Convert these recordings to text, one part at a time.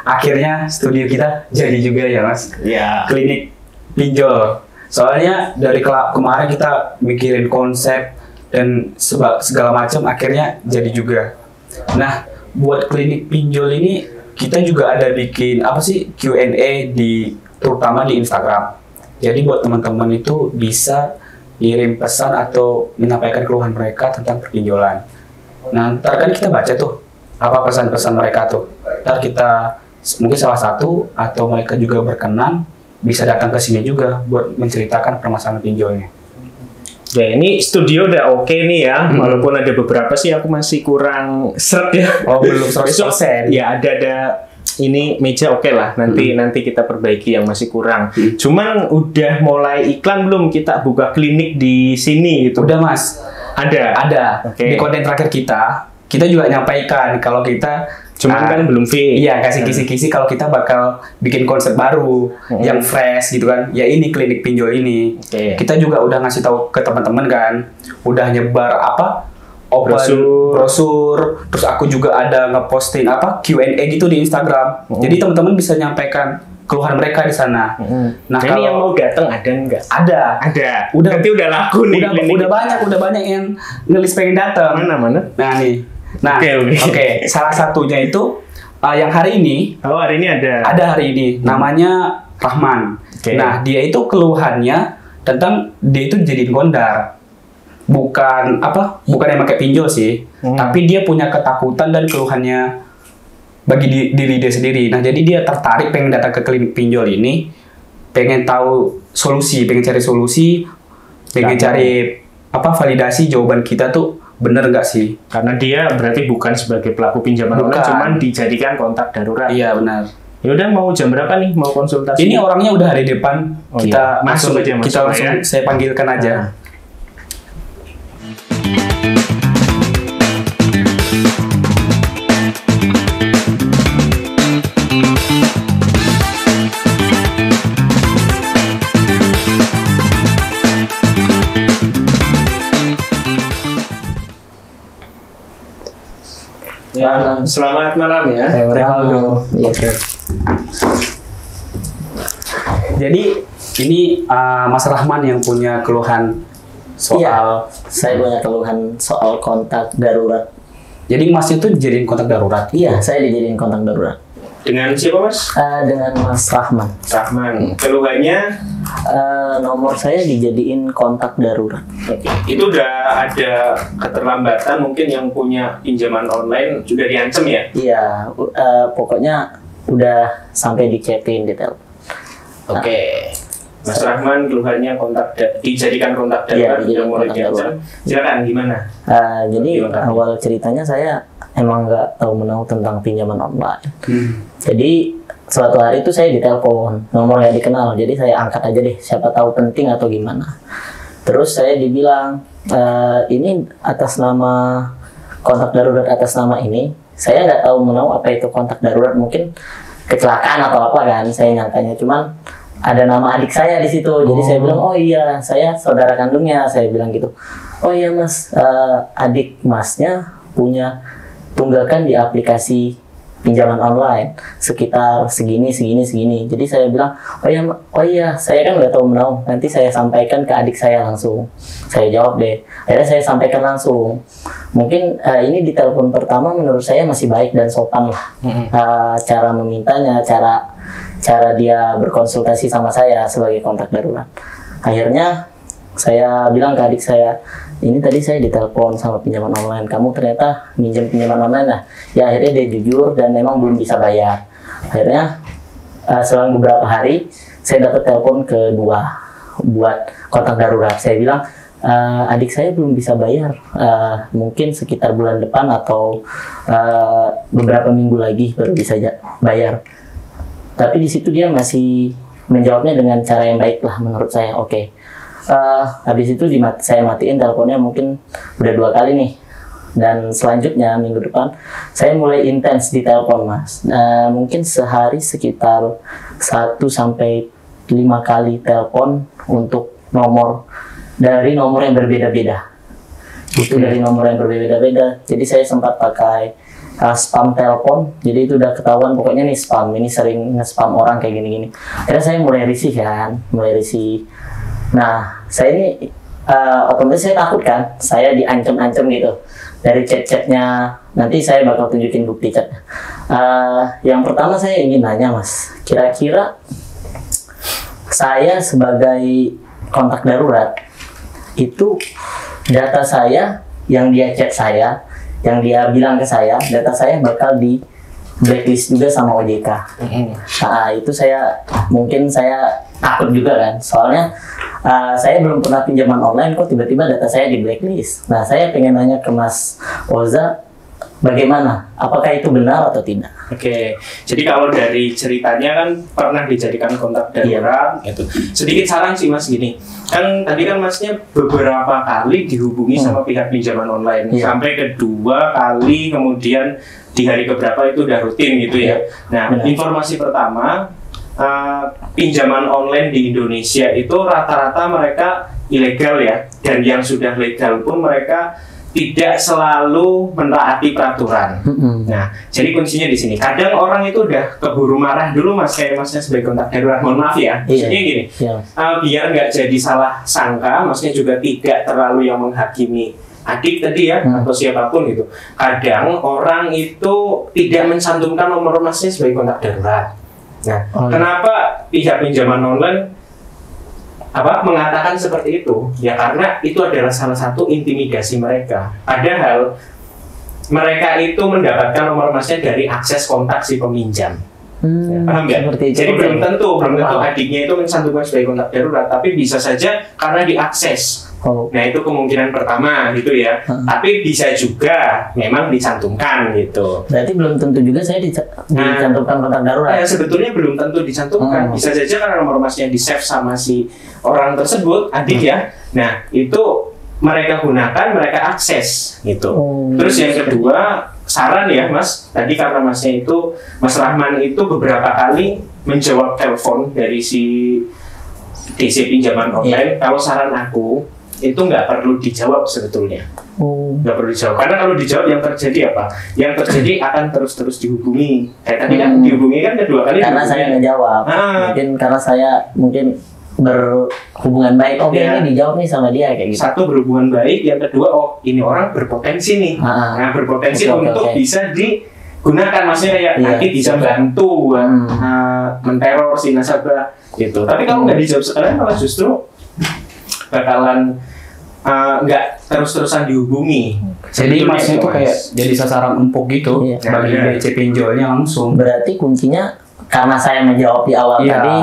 akhirnya studio kita jadi juga ya Mas. Iya. Klinik pinjol. Soalnya dari kemarin kita mikirin konsep dan segala macam, akhirnya jadi juga. Nah, buat klinik pinjol ini kita juga ada bikin apa sih Q&A terutama di Instagram. Jadi buat teman-teman itu bisa kirim pesan atau menyampaikan keluhan mereka tentang perpinjolan. Nah, ntar kan kita baca tuh apa pesan-pesan mereka tuh. Ntar kita mungkin salah satu atau mereka juga berkenan bisa datang ke sini juga buat menceritakan permasalahan pinjolnya. Ya ini studio udah oke nih ya, walaupun ada beberapa sih aku masih kurang seret ya. Oh belum 100%. Ya ada ini meja oke lah, nanti kita perbaiki yang masih kurang. Cuman udah mulai iklan belum kita buka klinik di sini gitu? Udah Mas. Ada. Okay. Di konten terakhir kita juga nyampaikan kalau kita cuman kan belum fit. Iya, kasih kisi-kisi kalau kita bakal bikin konsep baru yang fresh gitu kan. Ya ini klinik pinjol ini. Okay. Kita juga udah ngasih tahu ke teman-teman kan. Udah nyebar open brosur. Terus aku juga ada ngeposting Q&A gitu di Instagram. Jadi teman-teman bisa nyampaikan keluhan mereka di sana. Nah, ini yang mau datang ada nggak? Ada. Nanti udah laku nih. Udah banyak yang ngelis pengen datang. Mana? Nah nih. Nah, oke. Salah satunya itu yang hari ini. Oh, hari ini ada. Ada hari ini. Namanya Rahman. Okay. Nah, dia itu keluhannya tentang dia itu jadiin gondar. Bukan yang pakai pinjol sih, tapi dia punya ketakutan dan keluhannya bagi diri dia sendiri. Nah, jadi dia tertarik pengen datang ke klinik pinjol ini, pengen tahu solusi, pengen cari solusi, pengen cari validasi jawaban kita tuh bener nggak sih? Karena dia berarti bukan sebagai pelaku pinjaman online, cuman dijadikan kontak darurat. Iya benar. Ya udah, mau jam berapa nih mau konsultasi? Ini orangnya udah ada di depan. Kita masuk aja. Saya panggilkan aja. Ya, selamat malam ya. Jadi ini Mas Rahman yang punya keluhan soal. Saya punya keluhan soal kontak darurat. Jadi Mas itu dijadiin kontak darurat? Iya, saya dijadiin kontak darurat. Dengan siapa Mas? Dengan Mas Rahman. Keluhannya? Nomor saya dijadiin kontak darurat. Itu udah ada keterlambatan, mungkin yang punya pinjaman online sudah diancam ya? Iya, pokoknya udah sampai di-chatin di telepon. Oke. Mas Rahman keluhannya dijadikan kontak darurat, iya, mulai diancam. Silakan gimana? Jadi awal ceritanya saya emang nggak tahu menahu tentang pinjaman online. Jadi suatu hari itu saya ditelepon, nomor yang dikenal. Jadi saya angkat aja deh, siapa tahu penting atau gimana. Terus saya dibilang, ini atas nama kontak darurat atas nama ini. Saya nggak tahu menahu apa itu kontak darurat, mungkin kecelakaan atau apa kan. Saya nyangkanya cuman ada nama adik saya di situ. Jadi saya bilang, oh iya, saya saudara kandungnya. Saya bilang gitu. Oh iya Mas, adik Masnya punya tunggakan di aplikasi pinjaman online sekitar segini. Jadi saya bilang, oh iya, saya kan nggak tahu menahu. Nanti saya sampaikan ke adik saya langsung. Saya jawab deh. Akhirnya saya sampaikan langsung. Mungkin ini di telepon pertama menurut saya masih baik dan sopan lah. Cara memintanya, cara dia berkonsultasi sama saya sebagai kontak darurat. Akhirnya saya bilang ke adik saya, ini tadi saya ditelepon sama pinjaman online, kamu ternyata minjem pinjaman online lah. Ya akhirnya dia jujur dan memang belum bisa bayar. Akhirnya selang beberapa hari saya dapat telepon kedua buat kontak darurat. Saya bilang, adik saya belum bisa bayar, mungkin sekitar bulan depan atau beberapa minggu lagi baru bisa bayar. Tapi di situ dia masih menjawabnya dengan cara yang baik lah menurut saya. Oke. Habis itu saya matiin teleponnya, mungkin udah 2 kali nih. Dan selanjutnya minggu depan saya mulai intens di telepon Mas. Mungkin sehari sekitar 1 sampai 5 kali telepon untuk dari nomor yang berbeda-beda. Itu dari nomor yang berbeda-beda. Jadi saya sempat pakai spam telepon. Jadi itu udah ketahuan pokoknya nih spam, ini sering nge-spam orang kayak gini-gini. Akhirnya saya mulai risih kan, Nah, saya ini otomatis saya takut kan, saya diancam-ancam gitu dari chat-chatnya. Nanti saya bakal tunjukin bukti chat. Yang pertama saya ingin nanya Mas, kira-kira saya sebagai kontak darurat itu data saya yang dia chat saya, yang dia bilang ke saya, data saya bakal di blacklist juga sama OJK. Nah, itu mungkin saya takut juga kan, soalnya saya belum pernah pinjaman online kok tiba-tiba data saya di blacklist. Nah, saya pengen nanya ke Mas Oza, bagaimana? Apakah itu benar atau tidak? Oke, jadi kalau dari ceritanya kan pernah dijadikan kontak darurat, gitu. Sedikit saran sih Mas gini, kan tadi kan Masnya beberapa kali dihubungi sama pihak pinjaman online, sampai kedua kali, kemudian di hari keberapa itu udah rutin gitu ya. Nah, informasi pertama, pinjaman online di Indonesia itu rata-rata mereka ilegal ya, dan yang sudah legal pun mereka tidak selalu menaati peraturan. Nah, jadi kuncinya di sini. Kadang orang itu udah keburu marah dulu Mas, kayak Masnya sebagai kontak darurat. Mohon maaf ya. Maksudnya gini, biar nggak jadi salah sangka, Masnya juga tidak terlalu yang menghakimi adik tadi ya, atau siapapun gitu. Kadang orang itu tidak mencantumkan nomor Masnya sebagai kontak darurat. Nah, kenapa pihak pinjaman online mengatakan seperti itu? Ya karena itu adalah salah satu intimidasi mereka. Padahal mereka itu mendapatkan nomor Masnya dari akses kontak si peminjam. Paham nggak? Jadi belum tentu adiknya itu mencantumkan sebagai kontak darurat, tapi bisa saja karena diakses. Nah, itu kemungkinan pertama gitu ya. Tapi bisa juga memang dicantumkan gitu. Berarti belum tentu juga saya dicantumkan kontak darurat. Sebetulnya belum tentu dicantumkan. Bisa saja karena nomor Masnya di-save sama si orang tersebut, adik ya. Nah, itu mereka gunakan, mereka akses gitu. Terus yang kedua, saran ya Mas, tadi karena Masnya itu, Mas Rahman itu beberapa kali menjawab telepon dari si DC pinjaman online. Kalau saran aku, itu nggak perlu dijawab sebetulnya. Nggak perlu dijawab, karena kalau dijawab yang terjadi apa? Yang terjadi akan terus dihubungi. Kayak tadi kan dihubungi kan kedua kali. Karena saya nggak jawab. Mungkin karena saya berhubungan baik. Ini dijawab nih sama dia kayak gitu. Satu, berhubungan baik. Yang kedua, ini orang berpotensi nih. Nah, berpotensi untuk bisa digunakan, maksudnya kayak nanti bisa bantu buat menteror si nasabah gitu. Tapi kalau nggak dijawab sekalian, malah justru bakalan nggak terus-terusan dihubungi. Jadi Masnya itu kayak jadi sasaran empuk gitu bagi DC pinjolnya langsung. Berarti kuncinya karena saya menjawab di awal tadi,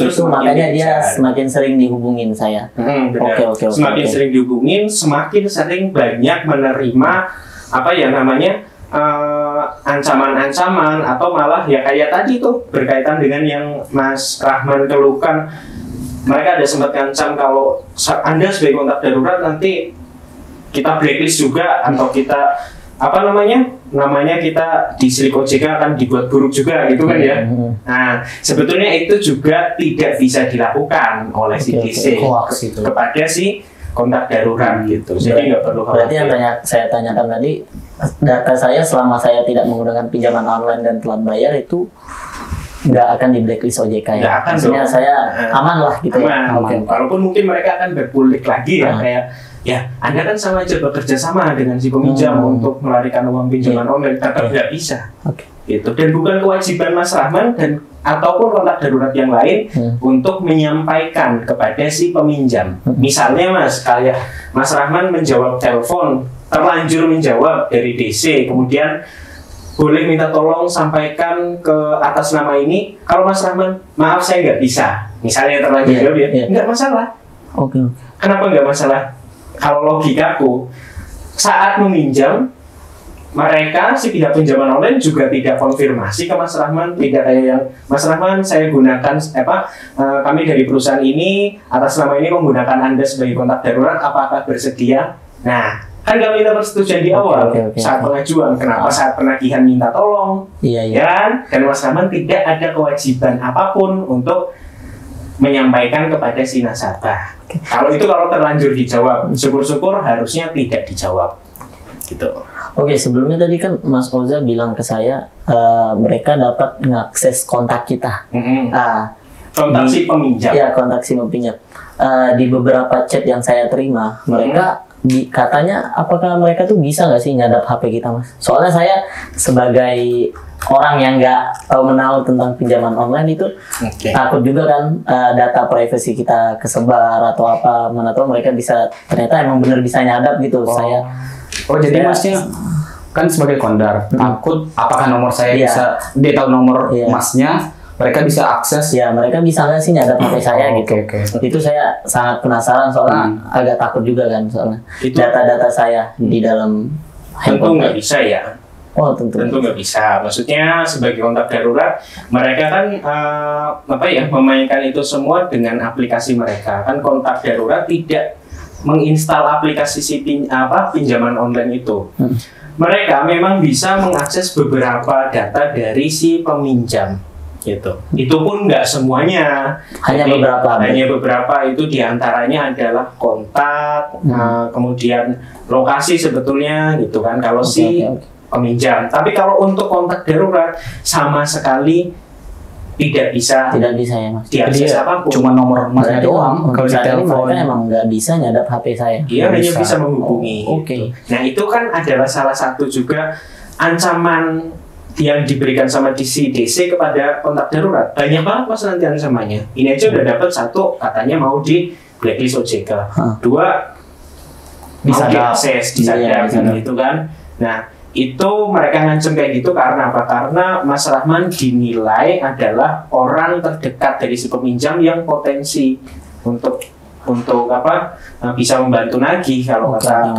itu makanya dia semakin sering dihubungin saya. Oke. Semakin sering dihubungin, semakin sering banyak menerima ancaman-ancaman, atau malah ya kayak tadi tuh berkaitan dengan yang Mas Rahman keluhkan. Mereka ada sempat ngancam kalau Anda sebagai kontak darurat nanti kita blacklist juga, atau kita namanya kita di Silik OJK akan dibuat buruk juga gitu kan ya. Nah, sebetulnya itu juga tidak bisa dilakukan oleh si DC kepada si kontak darurat gitu. Jadi nggak perlu khawatir. Berarti yang saya tanyakan tadi, data saya selama saya tidak menggunakan pinjaman online dan telat bayar itu nggak akan di blacklist OJK ya? Maksudnya saya aman lah gitu. Aman. Walaupun mungkin mereka akan berpulik lagi ya, kayak ya Anda kan sama aja bekerja sama dengan si peminjam untuk melarikan uang pinjaman online, tetap nggak bisa. Gitu. Dan bukan kewajiban Mas Rahman dan ataupun kontak darurat yang lain untuk menyampaikan kepada si peminjam. Misalnya Mas, kayak Mas Rahman menjawab telepon, terlanjur menjawab dari DC, kemudian boleh minta tolong sampaikan ke atas nama ini. Kalau Mas Rahman, maaf saya nggak bisa. Misalnya terlanjur jawab ya, nggak masalah. Kenapa nggak masalah? Kalau logikaku, saat meminjam, mereka si pihak pinjaman online juga tidak konfirmasi ke Mas Rahman, tidak kayak yang Mas Rahman saya gunakan kami dari perusahaan ini atas nama ini menggunakan Anda sebagai kontak darurat, apakah bersedia? Nah, kan nggak minta persetujuan di awal saat pengajuan. Kenapa saat penagihan minta tolong? Kan? Dan Mas Rahman tidak ada kewajiban apapun untuk menyampaikan kepada si nasabah. Kalau terlanjur dijawab, syukur-syukur harusnya tidak dijawab. gitu. Oke, sebelumnya tadi kan Mas Oza bilang ke saya mereka dapat mengakses kontak kita. Kontak si peminjam. Ya, kontak si peminjam. Di beberapa chat yang saya terima, mereka katanya apakah mereka tuh bisa nggak sih nyadap HP kita, Mas? Soalnya saya sebagai orang yang nggak tahu menahu tentang pinjaman online itu takut juga kan data privasi kita kesebar atau apa, mana tahu mereka bisa ternyata emang bener bisa nyadap gitu. Jadi masnya kan sebagai kondar takut apakah nomor saya bisa, dia tahu nomor masnya, mereka bisa akses. Ya, mereka bisa nggak sih nyadap HP saya gitu. Itu saya sangat penasaran soalnya agak takut juga kan soalnya data-data saya di dalam handphone. Tentu nggak bisa ya. Oh, tentu nggak bisa. Maksudnya sebagai kontak darurat, mereka kan memainkan itu semua dengan aplikasi mereka. Kan kontak darurat tidak menginstal aplikasi pinjaman online itu. Mereka memang bisa mengakses beberapa data dari si peminjam gitu. Itu pun nggak semuanya. Hanya beberapa itu diantaranya adalah kontak, kemudian lokasi sebetulnya gitu kan. Kalau peminjam. Tapi kalau untuk kontak darurat sama sekali tidak bisa ya, Mas. Diakses apapun. Cuma nomor masnya doang. Kalau di telepon mereka emang nggak bisa nyadap HP saya. Dia hanya bisa menghubungi. Nah, itu kan adalah salah satu juga ancaman yang diberikan sama DC kepada kontak darurat. Banyak banget Mas nanti ancamannya. Ini aja udah dapat satu, katanya mau di blacklist OJK. Dua, bisa diakses, disadap gitu kan. Nah, itu mereka ngancem kayak gitu karena apa? Karena Mas Rahman dinilai adalah orang terdekat dari si peminjam yang potensi untuk bisa membantu nagih kalau kata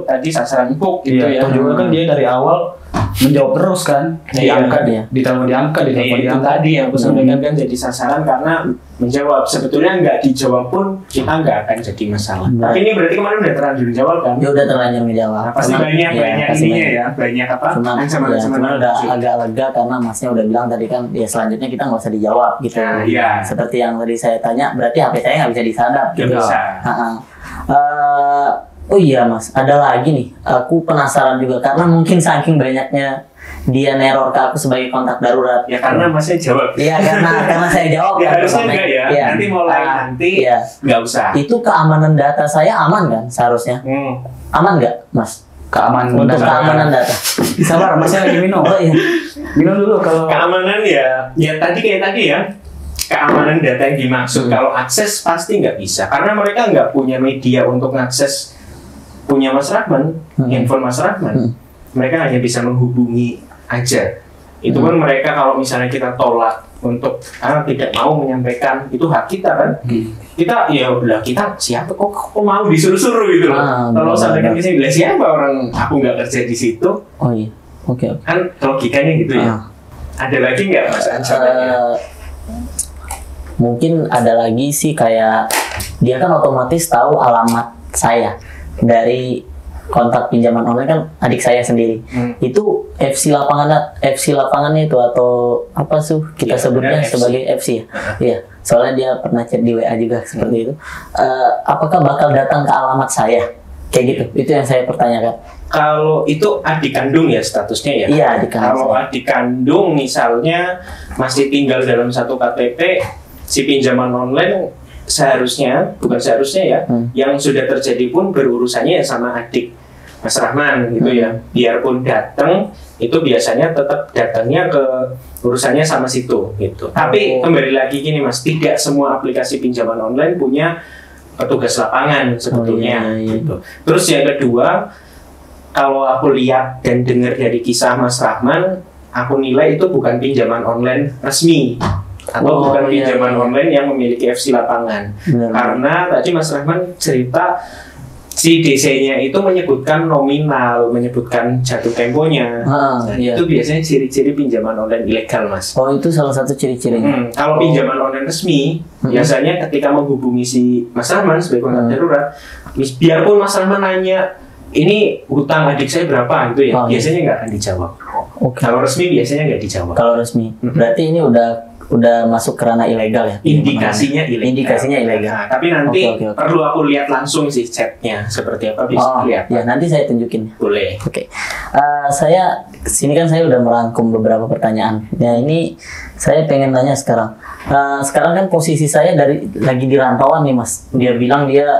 tadi sasaran empuk gitu ya. Atau juga kan dia dari awal menjawab terus kan, diangkat itu tadi yang aku sampaikan kan jadi sasaran karena menjawab. Sebetulnya nggak dijawab pun kita nggak akan jadi masalah. Tapi ini berarti kemarin udah terlanjur dijawab kan? Ya udah terlanjur menjawab. Pasti banyak ininya ya, banyak Cuman udah agak lega karena Masnya udah bilang tadi kan ya selanjutnya kita nggak usah dijawab gitu. Seperti yang tadi saya tanya, berarti HP saya nggak bisa disadap gitu. Oh iya Mas, ada lagi nih. Aku penasaran juga karena mungkin saking banyaknya dia neror ke aku sebagai kontak darurat. Ya karena Masnya jawab. Iya karena saya jawab. Ya harusnya enggak ya. Nanti nanti nggak usah. Itu keamanan data saya aman kan seharusnya? Aman nggak Mas? Keamanan data. Sabar, Masnya lagi minum. Oh iya. Minum dulu kalau keamanan ya tadi ya. Keamanan data yang dimaksud kalau akses pasti nggak bisa karena mereka nggak punya media untuk mengakses punya Mas Rahman, handphone Mas Rahman. Mereka hanya bisa menghubungi aja. Itu kan mereka kalau misalnya kita tolak untuk tidak mau menyampaikan, itu hak kita kan. Kita ya udah, kita siapa kok mau disuruh-suruh gitu loh. Kalau sampaikan ke sini, siapa orang aku nggak kerja di situ. Oh iya. Oke. Kan logikanya gitu ya. Ada lagi nggak Mas ancamannya? Mungkin ada lagi sih kayak dia kan otomatis tahu alamat saya dari kontak pinjaman online kan adik saya sendiri. Itu FC lapangannya itu atau apa sih kita sebutnya sebagai FC ya. Iya. Soalnya dia pernah chat di WA juga seperti itu. Apakah bakal datang ke alamat saya? Kayak gitu. Itu yang saya pertanyakan. Kalau itu adik kandung ya statusnya ya? Iya, adik kandung. Kalau adik kandung misalnya masih tinggal dalam satu KTP, si pinjaman online bukan seharusnya ya, yang sudah terjadi pun berurusannya sama adik Mas Rahman gitu ya. Biarpun datang, itu biasanya tetap datangnya ke urusannya sama situ gitu. Tapi kembali lagi gini Mas, tidak semua aplikasi pinjaman online punya petugas lapangan sebetulnya gitu. Terus yang kedua, kalau aku lihat dan dengar dari kisah Mas Rahman, aku nilai itu bukan pinjaman online resmi atau bukan pinjaman online yang memiliki FC lapangan. Karena tadi Mas Rahman cerita si DC-nya itu menyebutkan nominal, menyebutkan jatuh temponya. Itu biasanya ciri-ciri pinjaman online ilegal Mas. Oh itu salah satu ciri-cirinya. Kalau pinjaman online resmi, biasanya ketika menghubungi si Mas Rahman sebagai kontak darurat, biarpun Mas Rahman nanya ini hutang adik saya berapa gitu ya, biasanya nggak akan dijawab. Kalau resmi biasanya nggak dijawab. Kalau resmi, berarti ini udah udah masuk ke ranah ilegal ya. Indikasinya ilegal. Indikasinya ilegal. Nah, tapi nanti Oke. perlu aku lihat langsung sih chatnya seperti apa, bisa lihat. Ya nanti saya tunjukin. Boleh. Oke. Saya sini kan saya udah merangkum beberapa pertanyaan. Ya ini saya pengen tanya sekarang. Sekarang kan posisi saya lagi di rantauan nih Mas. Dia bilang dia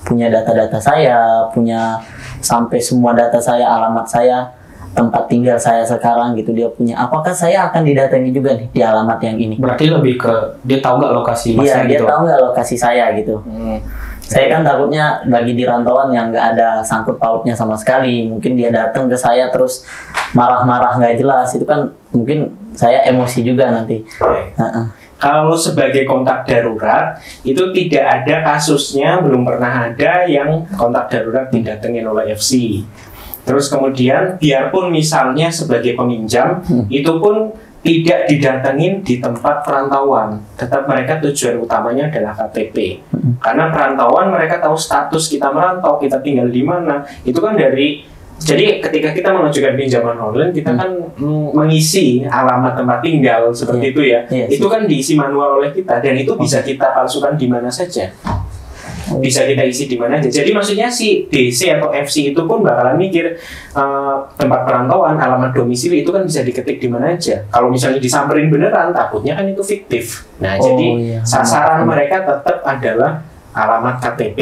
punya data-data saya, punya sampai semua data saya, alamat saya, tempat tinggal saya sekarang gitu dia punya. Apakah saya akan didatangi juga nih di alamat yang ini? Berarti lebih ke dia tahu nggak lokasi Iya, masnya dia gitu. tahu nggak lokasi saya gitu. Saya kan takutnya lagi di rantauan yang nggak ada sangkut pautnya sama sekali. Mungkin dia datang ke saya terus marah-marah nggak jelas. Itu kan mungkin saya emosi juga nanti. Kalau sebagai kontak darurat itu tidak ada kasusnya, belum pernah ada yang kontak darurat didatengin oleh FC. Terus kemudian biarpun misalnya sebagai peminjam itu pun tidak didatengin di tempat perantauan. Tetap mereka tujuan utamanya adalah KTP. Karena perantauan mereka tahu status kita merantau, kita tinggal di mana. Itu kan jadi ketika kita mengajukan pinjaman online, kita kan mengisi alamat tempat tinggal seperti itu ya. Itu kan diisi manual oleh kita dan itu bisa kita palsukan di mana saja. Bisa kita isi di mana aja. Jadi maksudnya si DC atau FC itu pun bakalan mikir tempat perantauan, alamat domisili itu kan bisa diketik di mana aja. Kalau misalnya disamperin beneran, takutnya kan itu fiktif. Nah, jadi sasaran mereka tetap adalah alamat KTP.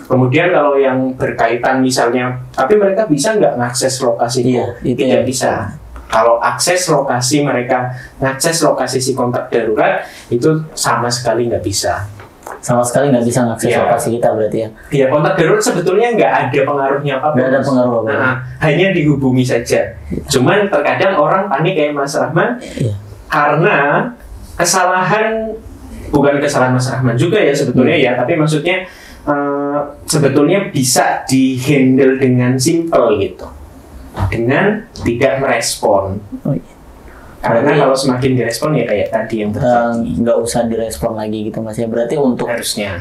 Kemudian kalau yang berkaitan misalnya, tapi mereka bisa nggak ngakses lokasi itu? Tidak bisa. Kalau akses lokasi mereka, ngakses lokasi si kontak darurat itu sama sekali nggak bisa. Sama sekali nggak bisa ngakses lokasi kita berarti ya? Iya, kontak darurat sebetulnya nggak ada pengaruhnya apa-apa. Nggak ada pengaruh apa-apa. Nah, hanya dihubungi saja. Cuman terkadang orang panik kayak Mas Rahman karena kesalahan, bukan kesalahan Mas Rahman juga ya sebetulnya ya, tapi maksudnya sebetulnya bisa dihandle dengan simple gitu, dengan tidak merespon. Karena kalau semakin direspon ya kayak tadi yang terjadi, nggak usah direspon lagi gitu Mas ya. Berarti untuk harusnya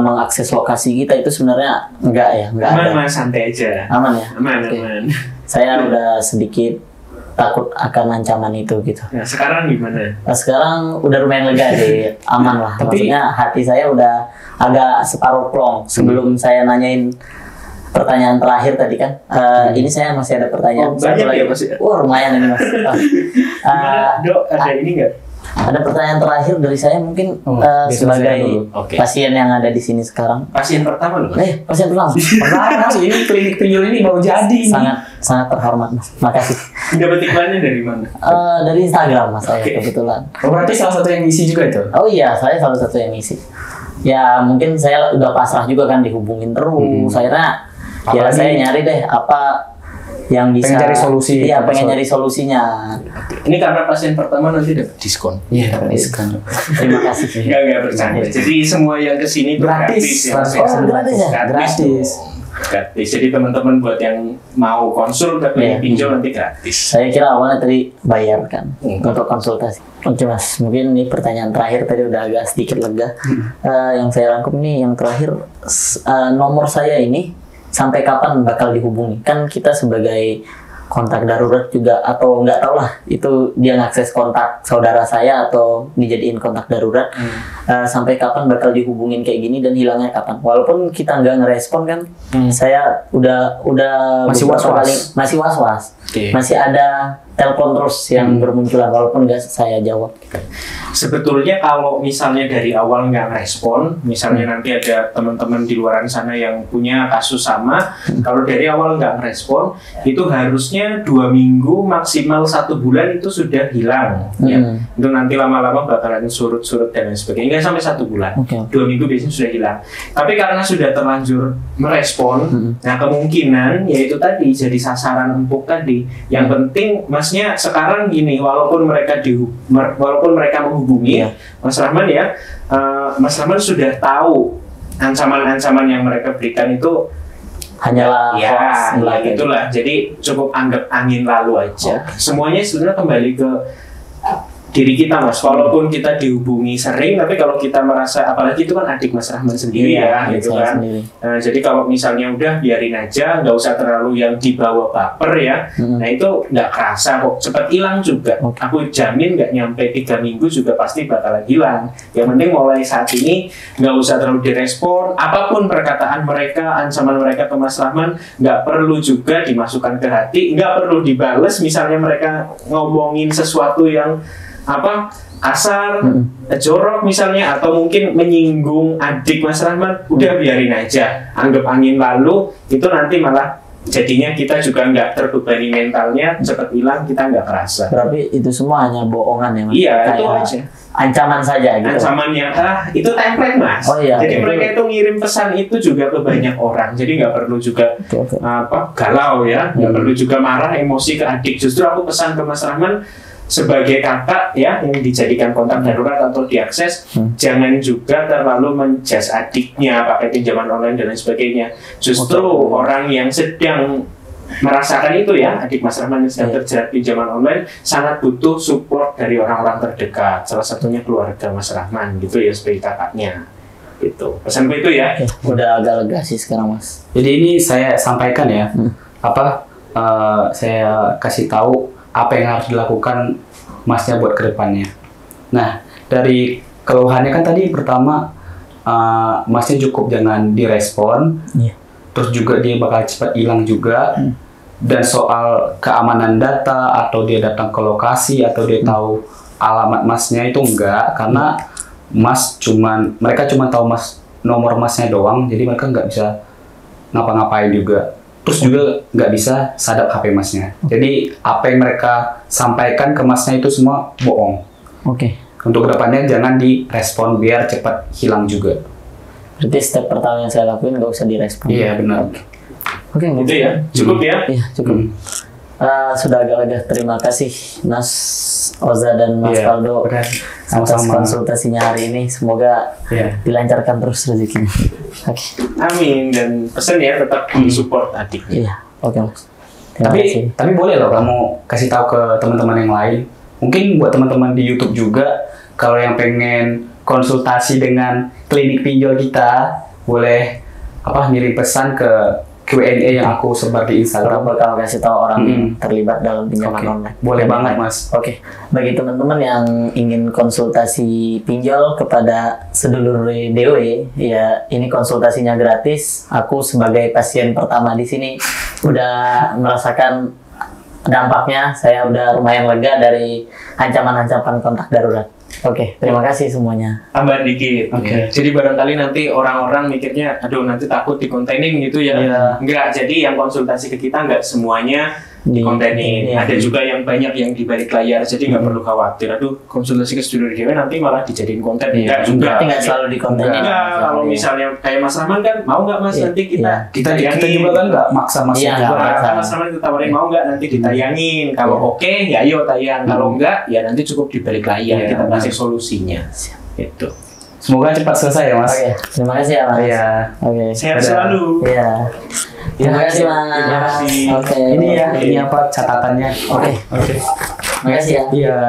mengakses lokasi kita itu sebenarnya nggak aman ada. Mas, santai aja. Aman ya. Aman. Saya udah sedikit takut akan ancaman itu gitu. Nah, sekarang gimana? Nah, sekarang udah lumayan lega deh, aman lah. Maksudnya hati saya udah agak separuh plong. Sebelum saya nanyain pertanyaan terakhir tadi kan, ini saya masih ada pertanyaan. Banyak ya Mas? Lumayan ini Mas. Dok, ada ini nggak? Ada pertanyaan terakhir dari saya mungkin sebagai pasien yang ada di sini sekarang. Pasien pertama loh. Pasien pertama. Mas, ini klinik pinjol ini baru jadi. Sangat terhormat Mas. Makasih. Dapat iklannya dari mana? Dari Instagram Mas saya kebetulan. Berarti salah satu yang isi juga itu? Oh iya, saya salah satu yang isi. Ya mungkin saya udah pasrah juga kan dihubungin terus. Akhirnya ya saya nyari deh apa yang bisa pengen cari solusi. Iya, pengen nyari solusinya. Ini karena pasien pertama nanti dapat diskon. Iya, dapat diskon. Terima kasih. Enggak bercanda. Jadi semua yang kesini gratis. Gratis ya? Gratis. Jadi teman-teman buat yang mau konsul tapi pinjol nanti gratis. Saya kira awalnya tadi bayar kan untuk konsultasi. Oke Mas, mungkin ini pertanyaan terakhir tadi udah agak sedikit lega. Yang saya rangkum nih yang terakhir, nomor saya ini sampai kapan bakal dihubungi? Kan kita sebagai kontak darurat juga, atau nggak tahu lah itu dia ngakses kontak saudara saya atau dijadiin kontak darurat, sampai kapan bakal dihubungin kayak gini dan hilangnya kapan? Walaupun kita nggak ngerespon kan, saya udah masih was-was. Masih was-was. Masih ada telepon terus yang bermunculan walaupun nggak saya jawab. Sebetulnya kalau misalnya dari awal nggak respon, misalnya nanti ada teman-teman di luar sana yang punya kasus sama, kalau dari awal nggak respon, itu harusnya 2 minggu maksimal 1 bulan itu sudah hilang. Ya. Itu nanti lama-lama bakalan surut-surut dan lain sebagainya. Nggak sampai 1 bulan, 2 minggu biasanya sudah hilang. Tapi karena sudah terlanjur merespon, nah kemungkinan yaitu tadi jadi sasaran empuk tadi. Yang penting Masnya sekarang gini, walaupun mereka menghubungi Mas Rahman ya, Mas Rahman sudah tahu ancaman-ancaman yang mereka berikan itu hanyalah itulah. Jadi cukup anggap angin lalu aja. Semuanya sebenarnya kembali ke diri kita Mas, walaupun kita dihubungi sering, tapi kalau kita merasa, apalagi itu kan adik Mas Rahman sendiri ya, gitu kan. Nah, jadi kalau misalnya udah biarin aja, nggak usah terlalu yang dibawa baper ya. Nah itu nggak kerasa kok, cepet hilang juga. Aku jamin nggak nyampe 3 minggu juga pasti bakalan hilang. Yang penting mulai saat ini nggak usah terlalu direspon, apapun perkataan mereka, ancaman mereka ke Mas Rahman, nggak perlu juga dimasukkan ke hati, nggak perlu dibales. Misalnya mereka ngomongin sesuatu yang kasar, jorok misalnya, atau mungkin menyinggung adik Mas Rahman, udah biarin aja, anggap angin lalu. Itu nanti malah jadinya kita juga nggak terbebani mentalnya, cepet hilang, kita nggak kerasa. Berarti itu semua hanya bohongan ya Mas? Iya, itu aja. Ancaman saja gitu. Ancaman yang itu template Mas. Jadi mereka itu ngirim pesan itu juga ke banyak orang. Jadi nggak perlu juga galau ya, nggak perlu juga marah, emosi ke adik. Justru aku pesan ke Mas Rahman sebagai kakak ya, yang dijadikan kontak darurat atau diakses, jangan juga terlalu menjudge adiknya pakai pinjaman online dan lain sebagainya. Justru orang yang sedang merasakan itu ya, adik Mas Rahman yang sedang terjerat pinjaman online, sangat butuh support dari orang-orang terdekat, salah satunya keluarga Mas Rahman gitu ya, sebagai kakaknya gitu. Pesanku itu ya. Udah agak lega sih sekarang Mas. Jadi ini saya sampaikan ya, saya kasih tahu apa yang harus dilakukan Masnya buat kedepannya. Nah, dari keluhannya kan tadi pertama Masnya cukup jangan direspon, terus juga dia bakal cepat hilang juga. Dan soal keamanan data atau dia datang ke lokasi atau dia tahu alamat Masnya itu enggak, karena mereka cuma tahu nomor Masnya doang, jadi mereka nggak bisa ngapa-ngapain juga. Terus juga nggak bisa sadap HP Masnya. Jadi apa yang mereka sampaikan ke Masnya itu semua bohong. Untuk kedepannya jangan direspon biar cepat hilang juga. Berarti step pertama yang saya lakuin nggak usah direspon. Iya benar. Itu ya, cukup ya? Iya cukup. Sudah agak lega. Terima kasih Mas Oza dan Mas Faldo atas konsultasinya hari ini. Semoga dilancarkan terus rezekinya. Amin, dan pesan ya tetap support adiknya. Iya, Mas. Tapi boleh loh kamu kasih tahu ke teman-teman yang lain. Mungkin buat teman-teman di YouTube juga, kalau yang pengen konsultasi dengan klinik pinjol kita, boleh ngirim pesan ke Q&A yang aku sebar di Instagram. Bakal kasih tahu orang yang terlibat dalam pinjaman online. Boleh banget Mas. Bagi teman-teman yang ingin konsultasi pinjol kepada sedulur DW, ya ini konsultasinya gratis. Aku sebagai pasien pertama di sini udah merasakan dampaknya. Saya udah lumayan lega dari ancaman-ancaman kontak darurat. Terima kasih semuanya. Tambah dikit. Jadi barangkali nanti orang-orang mikirnya, aduh nanti takut dikontenin gitu ya. Enggak, jadi yang konsultasi ke kita enggak semuanya dikontenin. Ada juga yang banyak yang di balik layar, jadi nggak perlu khawatir. Aduh, konsultasi ke studio DW nanti malah dijadiin konten. Enggak juga. Nggak selalu dikontenin. Kalau misalnya kayak Mas Rahman kan, mau nggak Mas nanti kita juga kan nggak maksa Mas. Mas Rahman ditawarin mau nggak nanti ditayangin. Kalau oke, ya ayo tayang. Kalau enggak, ya nanti cukup di balik layar kita kasih solusinya. Itu. Semoga cepat selesai ya Mas. Terima kasih ya Mas. Sehat selalu. Terima kasih Mas. Terima kasih. Ini apa catatannya? Terima kasih ya. Iya.